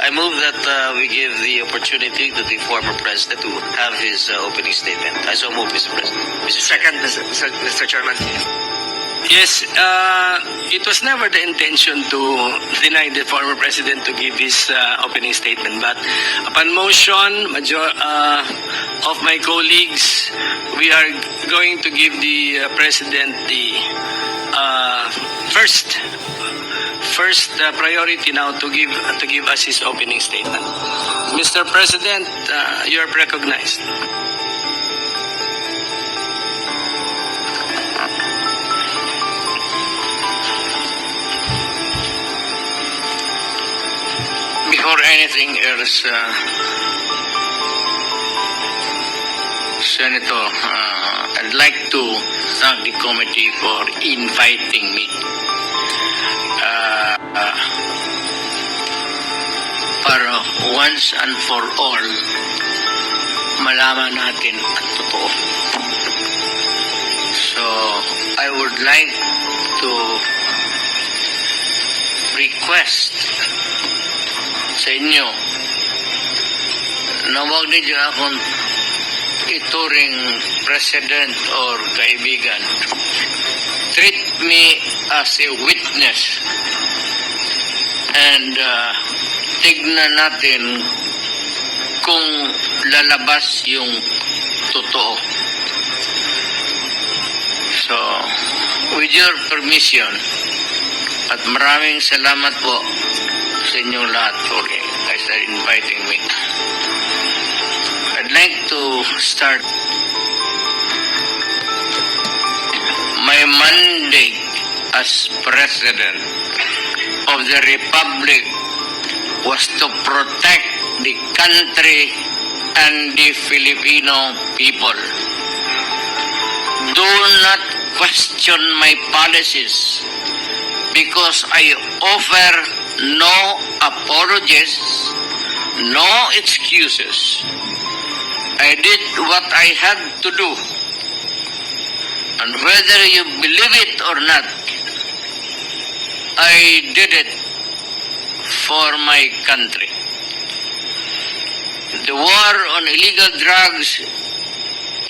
I move that we give the opportunity to the former president to have his opening statement. I so move, Mr. President. Second, Mr. Chairman. Yes, it was never the intention to deny the former president to give his opening statement. But upon motion of my colleagues, we are going to give the president the first priority now to give us his opening statement. Mr. President, you are recognized. Before anything else, Senator, I'd like to thank the committee for inviting me. Para once and for all, malaman natin ang totoo. So, I would like to request sa inyo na huwag ninyo akong ituring president or kaibigan. Treat me as a witness and tignan natin kung lalabas yung totoo. So, with your permission, at maraming salamat po sa inyong lahat for inviting me. I'd like to start my mandate as President of the Republic was to protect the country and the Filipino people. Do not question my policies because I offer no apologies, no excuses. I did what I had to do. And whether you believe it or not, I did it for my country. The war on illegal drugs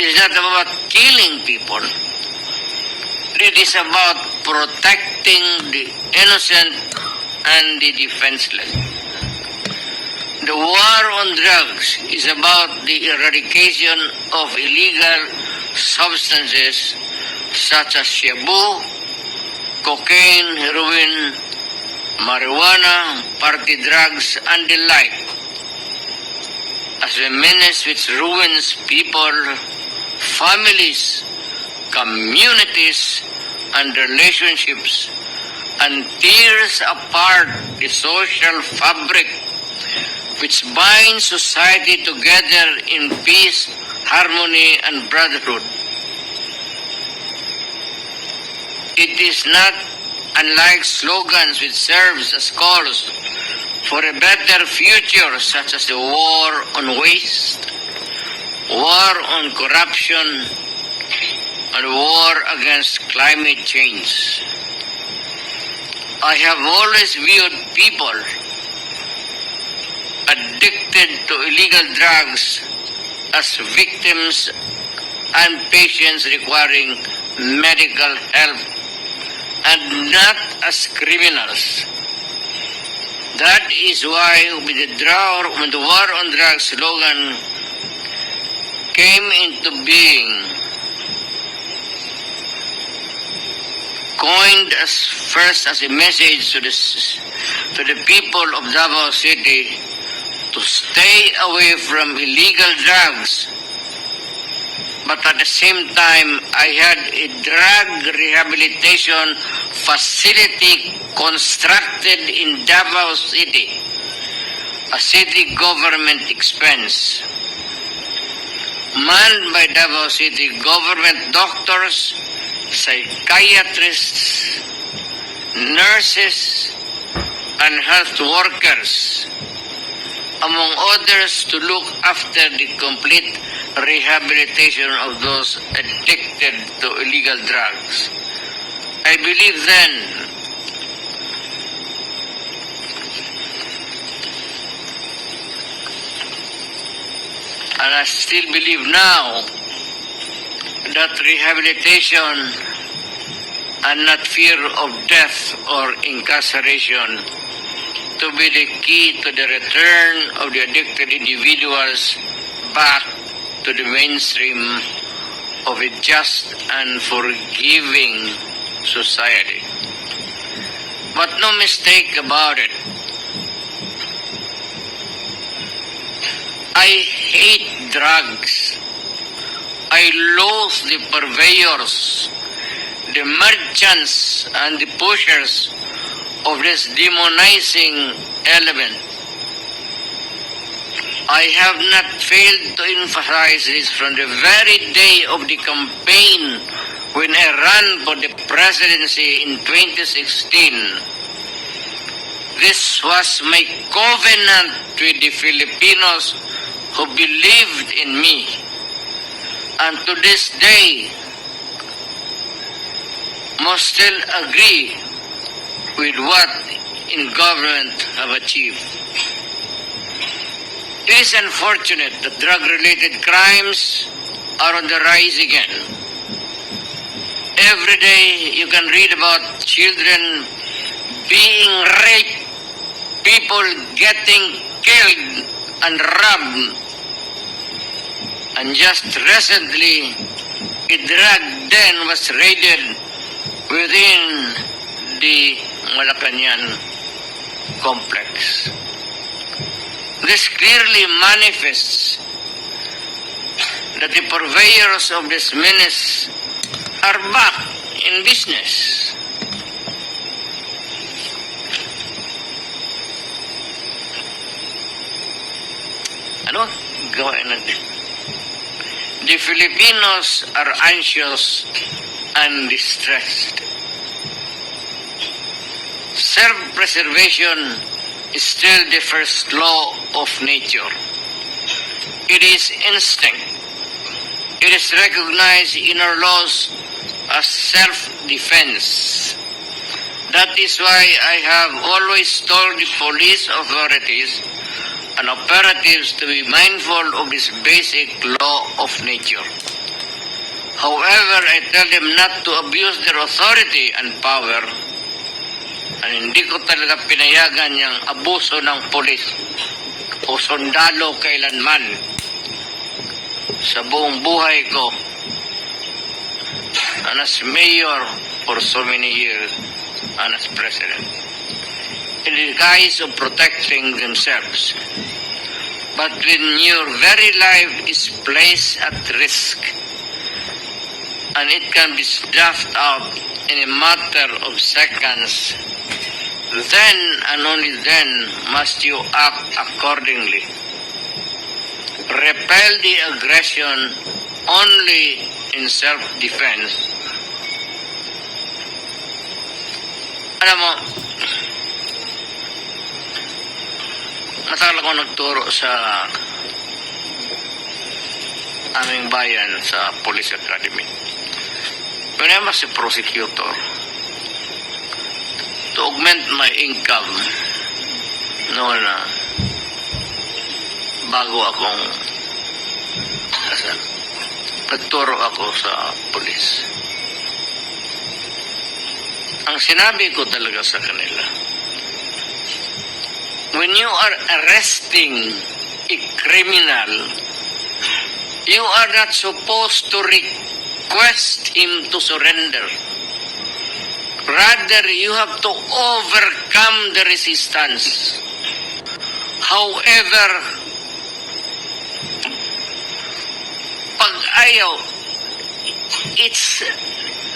is not about killing people. It is about protecting the innocent and the defenseless. The war on drugs is about the eradication of illegal substances such as shabu, cocaine, heroin, marijuana, party drugs, and the like, as a menace which ruins people, families, communities, and relationships, and tears apart the social fabric which binds society together in peace, harmony, and brotherhood. It is not unlike slogans which serves as calls for a better future, such as the war on waste, war on corruption, and war against climate change. I have always viewed people addicted to illegal drugs as victims and patients requiring medical help and not as criminals. That is why when the war on drugs slogan came into being, coined as a message to the people of Davao City to stay away from illegal drugs. But at the same time, I had a drug rehabilitation facility constructed in Davao City, a city government expense, manned by Davao City government doctors, psychiatrists, nurses, and health workers, among others, to look after the complete rehabilitation of those addicted to illegal drugs. I believe then And I still believe now that rehabilitation and not fear of death or incarceration to be the key to the return of the addicted individuals back to the mainstream of a just and forgiving society. But no mistake about it, I hate drugs. I loathe the purveyors, the merchants, and the pushers of this demonizing element. I have not failed to emphasize this from the very day of the campaign when I ran for the presidency in 2016. This was my covenant with the Filipinos who believed in me. And to this day, must still agree with what in government have achieved. It is unfortunate that drug-related crimes are on the rise again. Every day you can read about children being raped, people getting killed and robbed. And just recently, a drug den was raided within the Malacanang complex. This clearly manifests that the purveyors of this menace are back in business. Ano? Gawain natin. The Filipinos are anxious and distressed. Self-preservation is still the first law of nature. It is instinct. It is recognized in our laws as self-defense. That is why I have always told the police authorities and operatives to be mindful of this basic law of nature. However, I tell them not to abuse their authority and power. And hindi ko talaga pinayagan yung abuso ng polis o sundalo kailanman sa buong buhay ko. And as mayor for so many years and as president, in the guise of protecting themselves. But when your very life is placed at risk, and it can be snuffed out in a matter of seconds, then and only then must you act accordingly. Repel the aggression only in self-defense. Alam mo, matagal ako nagturo sa aming bayan sa Police Academy. When I was a prosecutor, to augment my income, noon na, bago akong nagturo ako sa police. Ang sinabi ko talaga sa kanila, when you are arresting a criminal, you are not supposed to request him to surrender. Rather, you have to overcome the resistance. However, pag ayaw, it's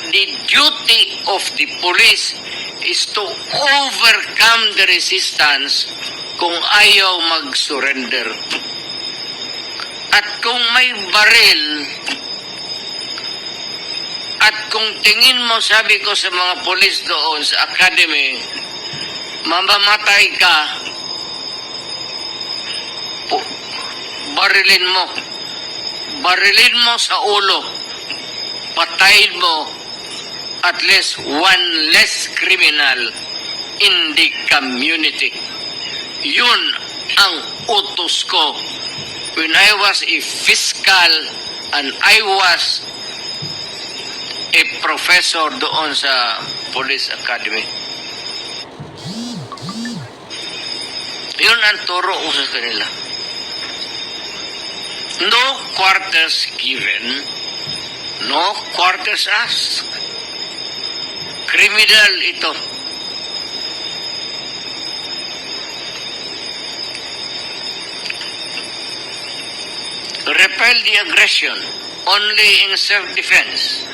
the duty of the police is to overcome the resistance kung ayaw mag-surrender. At kung may baril, at kung tingin mo, sabi ko sa mga polis doon sa academy, mamamatay ka, barilin mo sa ulo, patayin mo at least one less criminal in the community. Yun ang utos ko when I was a fiscal and I was a professor doon sa Police Academy. Yun ang turo ko sa kanila. No quarters given, no quarters asked. Criminal ito. Repel the aggression only in self-defense.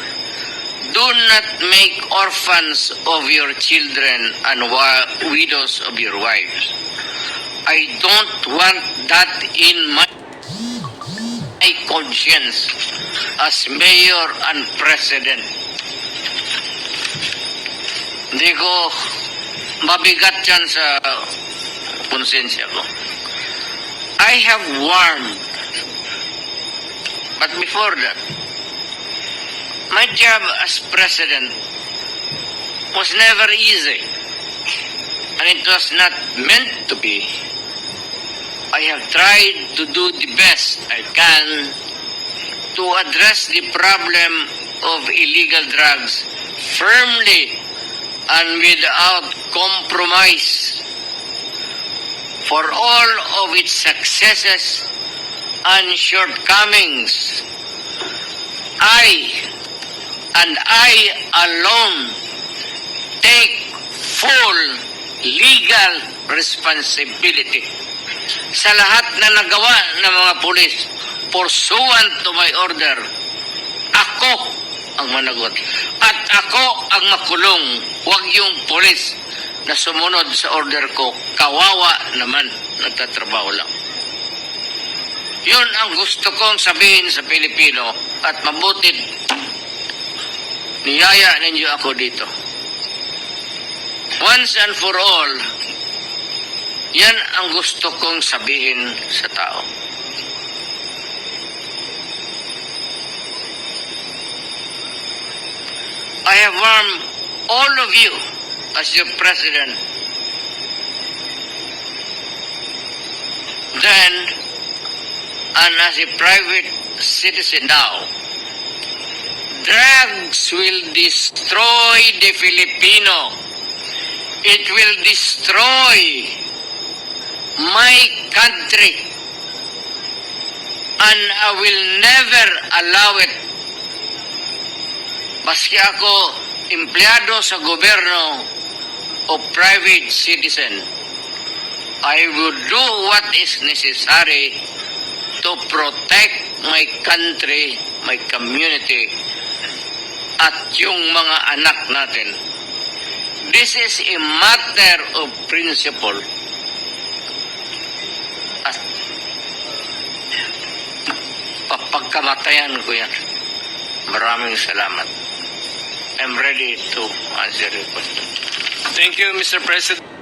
Do not make orphans of your children and widows of your wives. I don't want that in my conscience as mayor and president. Hindi ko mabigat yan sa konsensya ko. I have warned, but before that, my job as president was never easy, and it was not meant to be. I have tried to do the best I can to address the problem of illegal drugs firmly and without compromise. For all of its successes and shortcomings, I alone take full legal responsibility sa lahat na nagawa ng mga pulis pursuant to my order. Ako ang managot at ako ang makulong, huwag yung pulis na sumunod sa order ko. Kawawa naman, nagtatrabaho lang. Yun ang gusto kong sabihin sa Pilipino at mabuti niyaya ninyo ako dito. Once and for all, yan ang gusto kong sabihin sa tao. I have warned all of you as your president then and as a private citizen now. Drugs will destroy the Filipino. It will destroy my country. And I will never allow it. Maski ako empleyado sa gobyerno o private citizen, I will do what is necessary to protect my country, my community, at yung mga anak natin. This is a matter of principle. At papagkamatayan ko yan. Maraming salamat. I'm ready to answer your question. Thank you, Mr. President.